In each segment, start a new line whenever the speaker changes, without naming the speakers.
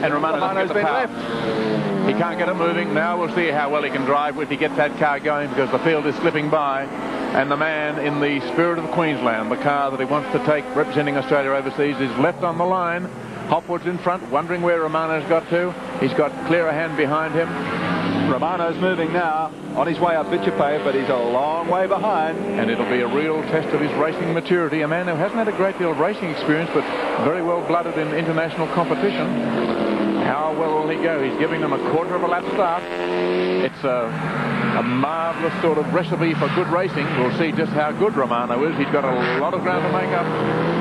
And Romano's been left. He can't get it moving. Now we'll see how well he can drive if he gets that car going, because the field is slipping by. And the man in the Spirit of Queensland, the car that he wants to take representing Australia overseas, is left on the line. Hopwood's in front, wondering where Romano's got to. He's got clear a hand behind him.
Romano's moving now on his way up Bitchapay, but he's a long way behind.
And it'll be a real test of his racing maturity. A man who hasn't had a great deal of racing experience, but very well blooded in international competition. How well will he go? He's giving them a quarter of a lap start. It's a marvellous sort of recipe for good racing. We'll see just how good Ramano is. He's got a lot of ground to make up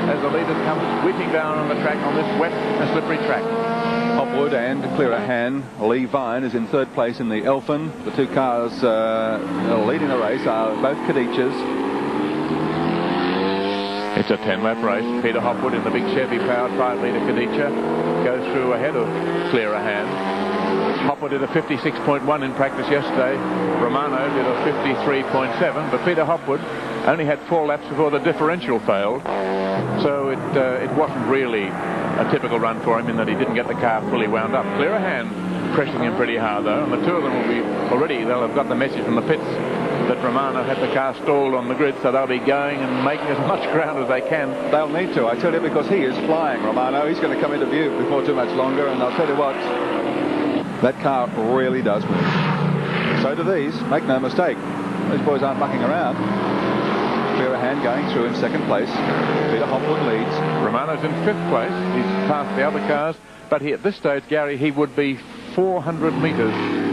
as the leaders come sweeping down on the track on this wet and slippery track.
Hopwood and Clearahan. Lee Vine is in third place in the Elfin. The two cars leading the race are both Kaditchas.
It's a 10-lap race. Peter Hopwood in the big Chevy powered 5-litre Kaditcha goes through ahead of Clearahan. Hopwood did a 56.1 in practice yesterday. Ramano did a 53.7, but Peter Hopwood only had 4 laps before the differential failed. So it wasn't really a typical run for him in that he didn't get the car fully wound up. Clearahan pressing him pretty hard though, and the two of them will be they'll have got the message from the pits that Ramano had the car stalled on the grid, so they'll be going and making as much ground as they can.
They'll need to, I tell you, because he is flying, Ramano. He's going to come into view before too much longer, and I'll tell you what, that car really does move. So do these, make no mistake. These boys aren't mucking around. Clearahan going through in second place. Peter Hopwood leads.
Romano's in 5th place. He's passed the other cars, but at this stage, Gary, he would be 400 metres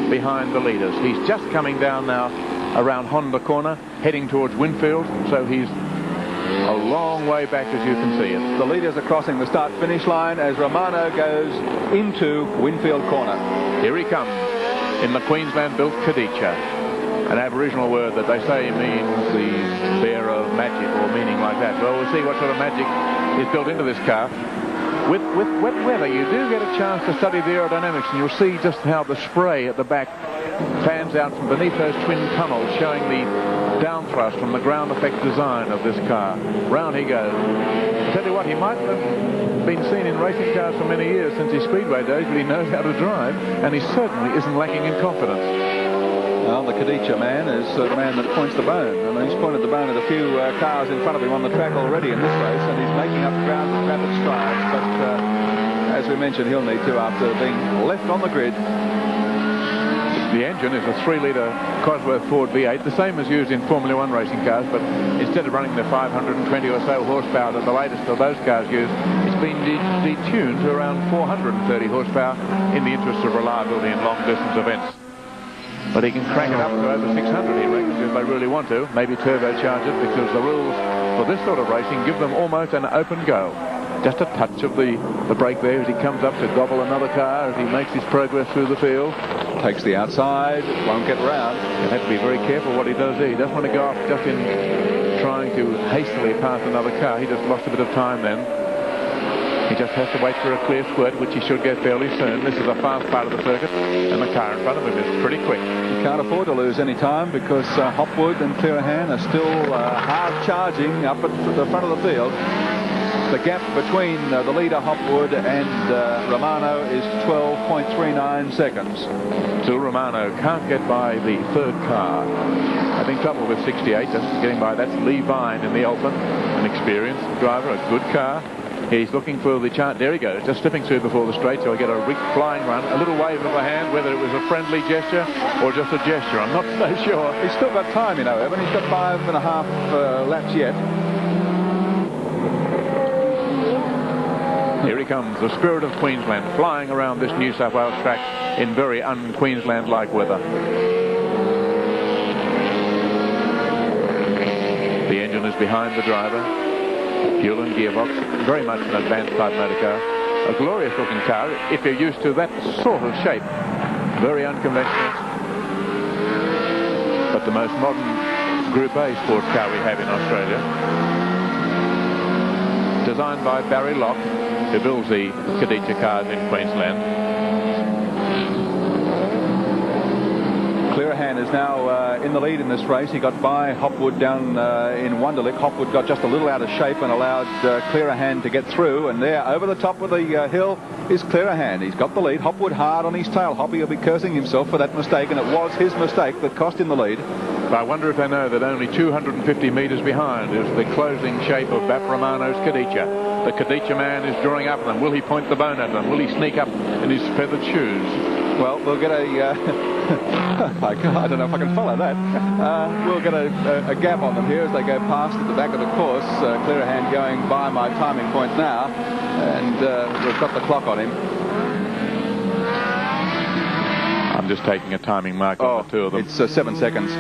behind the leaders. He's just coming down now around Honda Corner, heading towards Winfield, so he's a long way back, as you can see it.
The leaders are crossing the start-finish line as Ramano goes into Winfield Corner.
Here he comes in the Queensland-built Kaditcha, an Aboriginal word that they say means the bear of magic or meaning like that. Well, we'll see what sort of magic is built into this car. With wet weather, you do get a chance to study the aerodynamics, and you'll see just how the spray at the back fans out from beneath those twin tunnels, showing the downthrust from the ground effect design of this car. Round he goes. I tell you what, he might have been seen in racing cars for many years since his speedway days, but he knows how to drive, and he certainly isn't lacking in confidence.
Well, the Kaditcha man is the man that points the bone, and he's pointed the bone at a few cars in front of him on the track already in this race, and he's making up ground with rapid strides, but as we mentioned, he'll need to after being left on the grid.
The engine is a 3-litre Cosworth Ford V8, the same as used in Formula 1 racing cars, but instead of running the 520 or so horsepower that the latest of those cars use, it's been detuned to around 430 horsepower in the interest of reliability in long-distance events. But he can crank it up to over 600, he reckons, if they really want to. Maybe turbocharge it, because the rules for this sort of racing give them almost an open go. Just a touch of the brake there as he comes up to gobble another car as he makes his progress through the field.
Takes the outside, won't get round.
He'll have to be very careful what he does there. He doesn't want to go off just in trying to hastily pass another car. He just lost a bit of time then. He just has to wait for a clear squirt, which he should get fairly soon. This is a fast part of the circuit, and the car in front of him is pretty quick.
He can't afford to lose any time, because Hopwood and Clearahan are still hard charging up at the front of the field. The gap between the leader Hopwood and Ramano is 12.39 seconds.
Still Ramano can't get by the third car. Having trouble with 68, just getting by. That's Lee Vine in the Elfin, an experienced driver, a good car. He's looking for the chart. There he goes, just slipping through before the straight, so I get a flying run. A little wave of a hand, whether it was a friendly gesture or just a gesture, I'm not so sure.
He's still got time, you know, Evan. He's got 5.5 laps yet.
Here he comes, the Spirit of Queensland, flying around this New South Wales track in very un-Queensland-like weather. The engine is behind the driver. Fuel and gearbox, very much an advanced type motor car. A glorious looking car if you're used to that sort of shape. Very unconventional. But the most modern Group A sports car we have in Australia. Designed by Barry Locke, who builds the Kaditcha cars in Queensland.
Clearahan is now in the lead in this race. He got by Hopwood down in Wonderlick. Hopwood got just a little out of shape and allowed Clearahan to get through. And there, over the top of the hill, is Clearahan. He's got the lead. Hopwood hard on his tail. Hoppy will be cursing himself for that mistake, and it was his mistake that cost him the lead.
But I wonder if they know that only 250 metres behind is the closing shape of Bap Ramano's Kaditcha. The Kaditcha man is drawing up them. Will he point the bone at them? Will he sneak up in his feathered shoes?
Well, we'll get a... I don't know if I can follow that. We'll get a gap on them here as they go past at the back of the course. Clearahan going by my timing point now, and we've got the clock on him.
I'm just taking a timing mark on the two of them.
It's 7 seconds.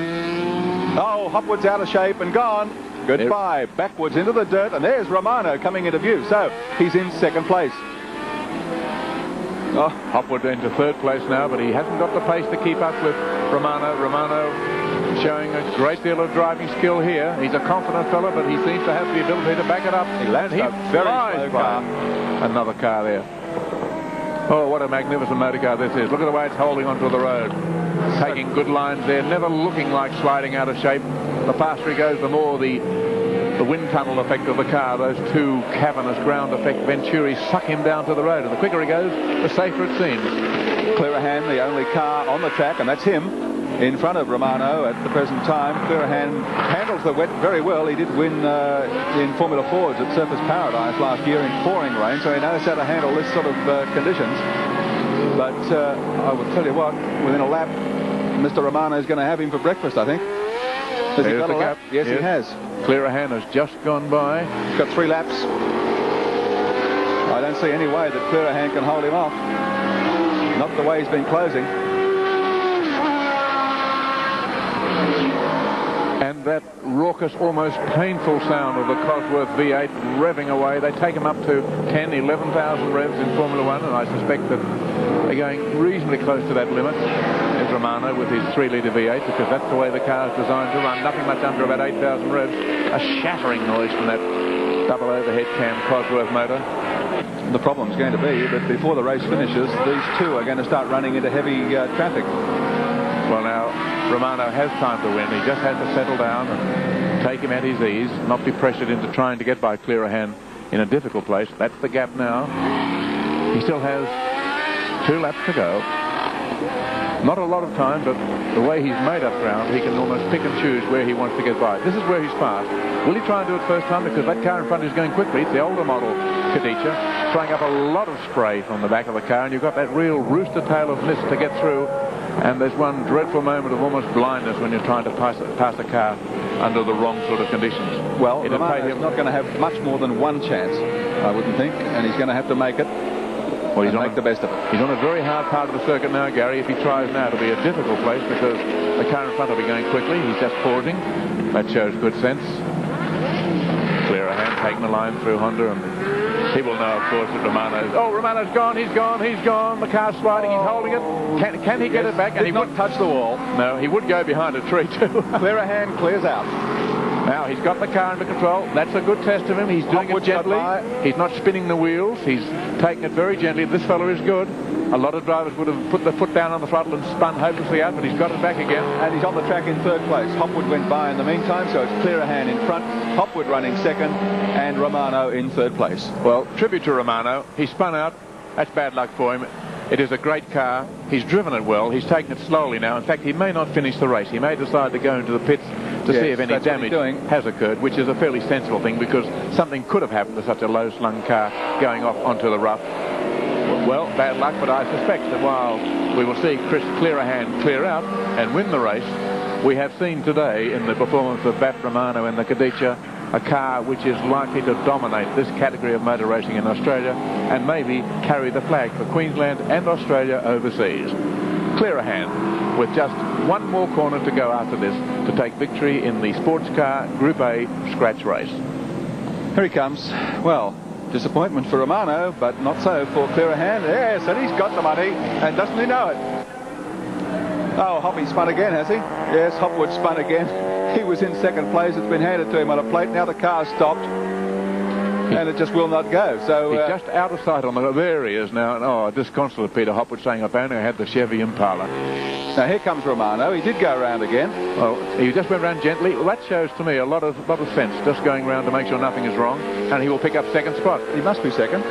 Oh, Hopwood's out of shape and gone. Goodbye. Backwards into the dirt, and there's Ramano coming into view. So he's in second place.
Oh, Hopwood into third place now, but he hasn't got the pace to keep up with Ramano. Ramano showing a great deal of driving skill here. He's a confident fella, but he seems to have the ability to back it up.
He lands a very slow car.
Another car there. Oh, what a magnificent motor car this is. Look at the way it's holding onto the road. Taking good lines there, never looking like sliding out of shape. The faster he goes, the more the wind tunnel effect of the car, those two cavernous ground effect Venturis suck him down to the road. And the quicker he goes, the safer it seems.
Clearahan, the only car on the track, and that's him in front of Ramano at the present time. Clearahan handles the wet very well. He did win in Formula Fords at Surface Paradise last year in pouring rain, so he knows how to handle this sort of conditions. But I will tell you what, within a lap, Mr. Ramano is going to have him for breakfast, I think. Has he got a lap? Yes, he has.
Clearahan has just gone by.
He's got 3 laps. I don't see any way that Clearahan can hold him off. Not the way he's been closing.
And that raucous, almost painful sound of the Cosworth V8 revving away. They take him up to 10, 11,000 revs in Formula One, and I suspect that they're going reasonably close to that limit. There's Ramano with his 3-litre V8, because that's the way the car is designed to run. Nothing much under about 8,000 revs. A shattering noise from that double overhead cam Cosworth motor.
The problem's going to be that before the race finishes, these two are going to start running into heavy traffic.
Well, now, Ramano has time to win. He just has to settle down and take him at his ease, not be pressured into trying to get by Clearahan in a difficult place. That's the gap now. He still has 2 laps to go. Not a lot of time, but the way he's made up ground, he can almost pick and choose where he wants to get by. This is where he's fast. Will he try and do it first time? Because that car in front is going quickly. It's the older model Kaditcha, throwing up a lot of spray from the back of the car, and you've got that real rooster tail of mist to get through. And there's one dreadful moment of almost blindness when you're trying to pass a car under the wrong sort of conditions.
Well, Ramano's not going to have much more than one chance, I wouldn't think, and he's going to have to make it. Well, he's make the best of it.
He's on a very hard part of the circuit now, Gary. If he tries now, it'll be a difficult place because the car in front will be going quickly. He's just pausing. That shows good sense. Clearahan taking the line through Honda, and he will know, of course, that Ramano's... Oh, Ramano's gone. He's gone. He's gone. The car's sliding. He's holding it. Can he get it back?
And he wouldn't touch the wall.
No, he would go behind a tree too.
Clearahan clears out.
Now, he's got the car under control. That's a good test of him. He's doing it gently. He's not spinning the wheels. He's taking it very gently. This fellow is good. A lot of drivers would have put the foot down on the throttle and spun hopelessly out, but he's got it back again.
And he's on the track in 3rd place. Hopwood went by in the meantime, so it's Clearahan in front, Hopwood running 2nd, and Ramano in 3rd place.
Well, tribute to Ramano. He spun out. That's bad luck for him. It is a great car. He's driven it well. He's taken it slowly now. In fact, he may not finish the race. He may decide to go into the pits to see if any damage has occurred, which is a fairly sensible thing because something could have happened to such a low-slung car going off onto the rough. Well, bad luck, but I suspect that while we will see Chris Clearahan clear out and win the race, we have seen today in the performance of Bap Ramano and the Kaditcha a car which is likely to dominate this category of motor racing in Australia and maybe carry the flag for Queensland and Australia overseas. Clearahan with just one more corner to go after this to take victory in the sports car Group A scratch race.
Here he comes. Well, disappointment for Ramano, but not so for Clearahan. Yes, and he's got the money, and doesn't he know it? Oh, Hoppy spun again, has he? Yes, Hopwood spun again. He was in 2nd place. It's been handed to him on a plate. Now the car's stopped. and it just will not go. So
he's just out of sight on the... There he is now. Oh, disconsolate Peter Hop was saying, if only I had the Chevy Impala.
Now here comes Ramano. He did go around again.
Well, he just went round gently. Well, that shows to me a lot of sense, just going round to make sure nothing is wrong, and he will pick up second spot.
He must be second.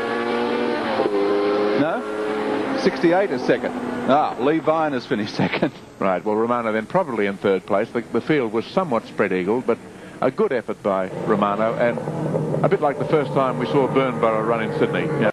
No? 68 is second. Ah, Lee Vine has finished second.
Right, well, Ramano then probably in third place. The field was somewhat spread-eagled, but a good effort by Ramano, and a bit like the first time we saw Burnborough run in Sydney. Yeah.